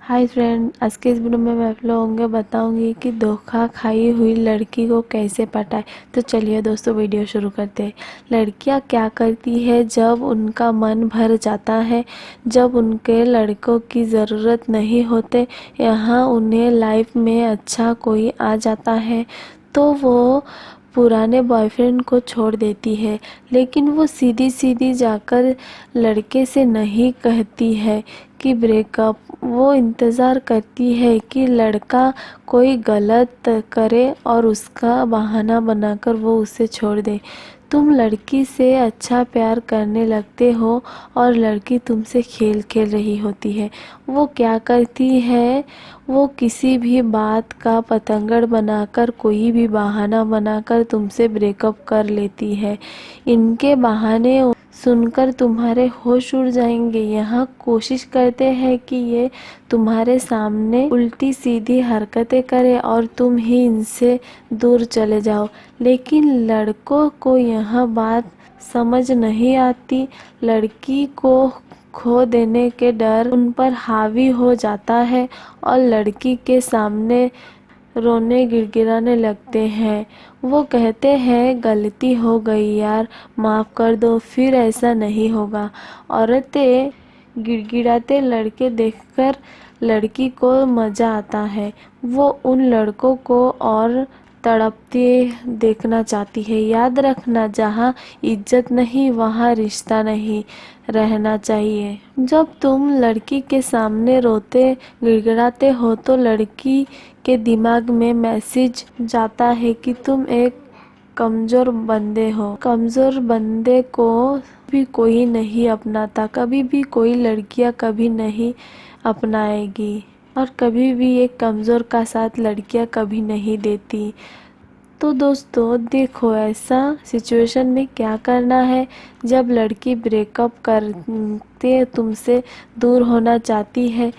Hi friend, आज के इस वीडियो में मैं आप लोगों को बताऊंगी कि धोखा खाई हुई लड़की को कैसे पटाए। तो चलिए दोस्तों, वीडियो शुरू करते हैं। लड़कियां क्या करती है जब उनका मन भर जाता है, जब उनके लड़कों की ज़रूरत नहीं होते, यहाँ उन्हें लाइफ में अच्छा कोई आ जाता है तो वो पुराने बॉयफ्रेंड को छोड़ देती है। लेकिन वो सीधी सीधी जाकर लड़के से नहीं कहती है कि ब्रेकअप। वो इंतज़ार करती है कि लड़का कोई गलत करे और उसका बहाना बनाकर वो उसे छोड़ दे। तुम लड़की से अच्छा प्यार करने लगते हो और लड़की तुमसे खेल खेल रही होती है। वो क्या करती है, वो किसी भी बात का पतंगड़ बनाकर, कोई भी बहाना बनाकर तुमसे ब्रेकअप कर लेती है। इनके बहाने सुनकर तुम्हारे होश उड़ जाएंगे। यहाँ कोशिश करते हैं कि ये तुम्हारे सामने उल्टी सीधी हरकतें करे और तुम ही इनसे दूर चले जाओ। लेकिन लड़कों को यह बात समझ नहीं आती। लड़की को खो देने के डर उन पर हावी हो जाता है और लड़की के सामने रोने गिड़गिड़ाने लगते हैं। वो कहते हैं गलती हो गई यार, माफ़ कर दो, फिर ऐसा नहीं होगा। औरतें गिड़गिड़ाते लड़के देखकर लड़की को मज़ा आता है। वो उन लड़कों को और तड़पते देखना चाहती है। याद रखना, जहाँ इज्जत नहीं वहाँ रिश्ता नहीं रहना चाहिए। जब तुम लड़की के सामने रोते गिड़गिड़ाते हो तो लड़की के दिमाग में मैसेज जाता है कि तुम एक कमज़ोर बंदे हो। कमज़ोर बंदे को भी कोई नहीं अपनाता, कभी भी कोई लड़कियां कभी नहीं अपनाएगी और कभी भी एक कमज़ोर का साथ लड़कियां कभी नहीं देती। तो दोस्तों देखो, ऐसा सिचुएशन में क्या करना है। जब लड़की ब्रेकअप करते तुमसे दूर होना चाहती है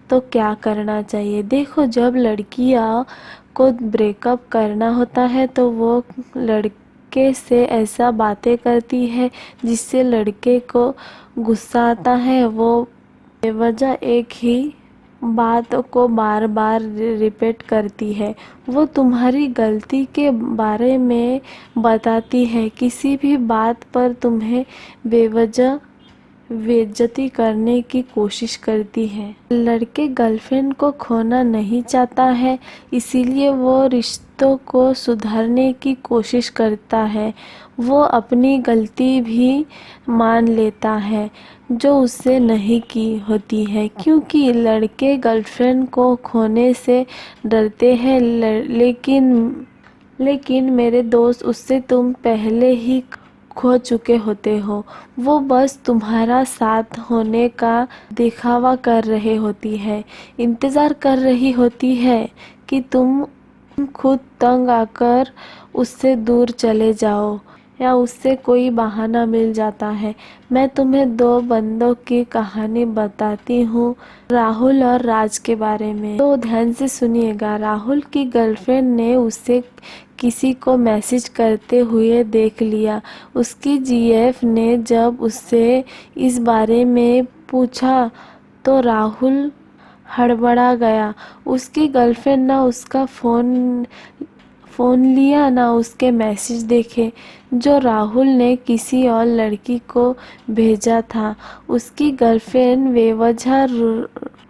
तो क्या करना चाहिए। देखो, जब लड़कियां को ब्रेकअप करना होता है तो वो लड़के से ऐसा बातें करती है जिससे लड़के को गुस्सा आता है। वो बेवजह एक ही बात को बार बार रिपीट करती है। वो तुम्हारी गलती के बारे में बताती है, किसी भी बात पर तुम्हें बेवजह बेइज्जती करने की कोशिश करती है। लड़के गर्लफ्रेंड को खोना नहीं चाहता है, इसीलिए वो रिश्तों को सुधारने की कोशिश करता है। वो अपनी गलती भी मान लेता है जो उससे नहीं की होती है, क्योंकि लड़के गर्लफ्रेंड को खोने से डरते हैं। लेकिन मेरे दोस्त, उससे तुम पहले ही खो चुके होते हो। वो बस तुम्हारा साथ होने का दिखावा कर रही होती है, इंतज़ार कर रही होती है कि तुम खुद तंग आकर उससे दूर चले जाओ या उससे कोई बहाना मिल जाता है। मैं तुम्हें दो बंदों की कहानी बताती हूँ, राहुल और राज के बारे में। तो ध्यान से सुनिएगा। राहुल की गर्लफ्रेंड ने उसे किसी को मैसेज करते हुए देख लिया। उसकी जीएफ ने जब उससे इस बारे में पूछा तो राहुल हड़बड़ा गया। उसकी गर्लफ्रेंड ना उसका फ़ोन लिया ना उसके मैसेज देखे जो राहुल ने किसी और लड़की को भेजा था। उसकी गर्लफ्रेंड बेवजह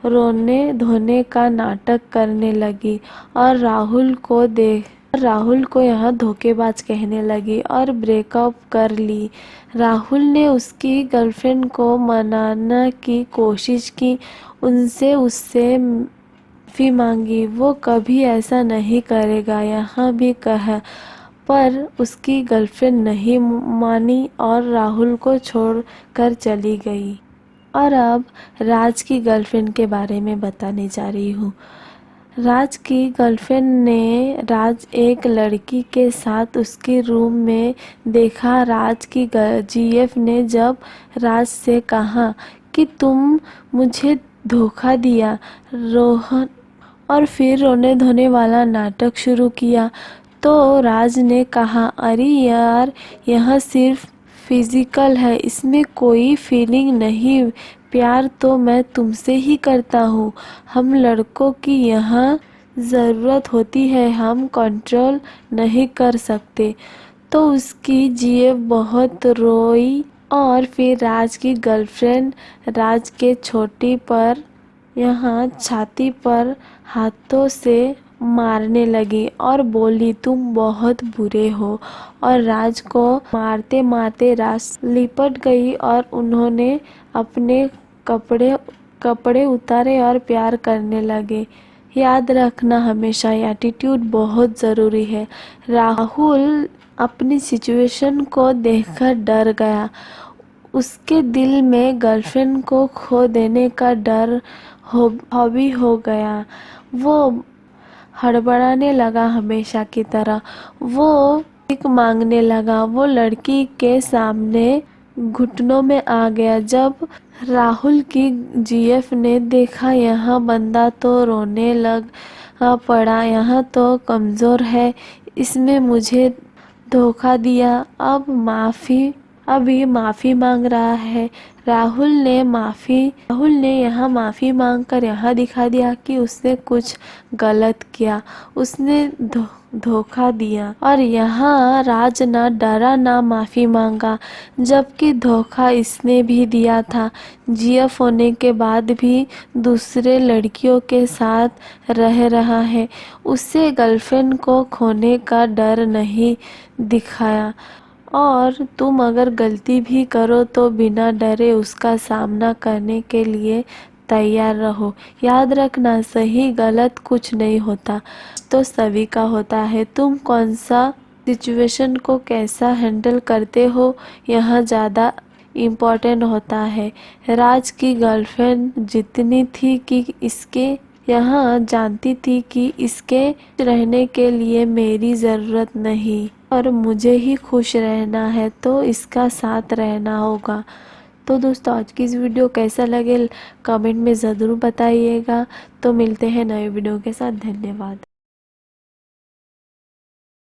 रोने धोने का नाटक करने लगी और राहुल को यह धोखेबाज कहने लगी और ब्रेकअप कर ली। राहुल ने उसकी गर्लफ्रेंड को मनाने की कोशिश की, उससे माफ़ी मांगी। वो कभी ऐसा नहीं करेगा, यहाँ भी कहा, पर उसकी गर्लफ्रेंड नहीं मानी और राहुल को छोड़कर चली गई। और अब राज की गर्लफ्रेंड के बारे में बताने जा रही हूँ। राज की गर्लफ्रेंड ने राज एक लड़की के साथ उसके रूम में देखा। राज की जीएफ ने जब राज से कहा कि तुम मुझे धोखा दिया, रोहन, और फिर रोने धोने वाला नाटक शुरू किया, तो राज ने कहा, अरे यार, यह सिर्फ फिजिकल है, इसमें कोई फीलिंग नहीं। प्यार तो मैं तुमसे ही करता हूँ। हम लड़कों की यहाँ ज़रूरत होती है, हम कंट्रोल नहीं कर सकते। तो उसकी जीएफ बहुत रोई और फिर राज की गर्लफ्रेंड राज के छोटी पर यहाँ छाती पर हाथों से मारने लगी और बोली तुम बहुत बुरे हो। और राज को मारते मारते राज लिपट गई और उन्होंने अपने कपड़े उतारे और प्यार करने लगे। याद रखना हमेशा एटीट्यूड बहुत ज़रूरी है। राहुल अपनी सिचुएशन को देखकर डर गया। उसके दिल में गर्लफ्रेंड को खो देने का डर हावी हो गया। वो हड़बड़ाने लगा हमेशा की तरह। वो भीख मांगने लगा। वो लड़की के सामने घुटनों में आ गया। जब राहुल की जीएफ ने देखा यहाँ बंदा तो रोने लग पड़ा, यहाँ तो कमज़ोर है, इसमें मुझे धोखा दिया, अब ये माफ़ी मांग रहा है। राहुल ने यहाँ माफ़ी मांगकर यहाँ दिखा दिया कि उसने कुछ गलत किया, उसने धोखा दिया। और यहाँ राज ना डरा ना माफ़ी मांगा, जबकि धोखा इसने भी दिया था। जीएफ होने के बाद भी दूसरे लड़कियों के साथ रह रहा है। उसे गर्लफ्रेंड को खोने का डर नहीं दिखाया। और तुम अगर गलती भी करो तो बिना डरे उसका सामना करने के लिए तैयार रहो। याद रखना सही गलत कुछ नहीं होता, तो सभी का होता है। तुम कौन सा सिचुएशन को कैसा हैंडल करते हो यहाँ ज़्यादा इम्पोर्टेंट होता है। राज की गर्लफ्रेंड जितनी थी कि इसके यहाँ जानती थी कि इसके रहने के लिए मेरी ज़रूरत नहीं और मुझे ही खुश रहना है, तो इसका साथ रहना होगा। तो दोस्तों आज की इस वीडियो कैसा लगे कमेंट में ज़रूर बताइएगा। तो मिलते हैं नए वीडियो के साथ। धन्यवाद।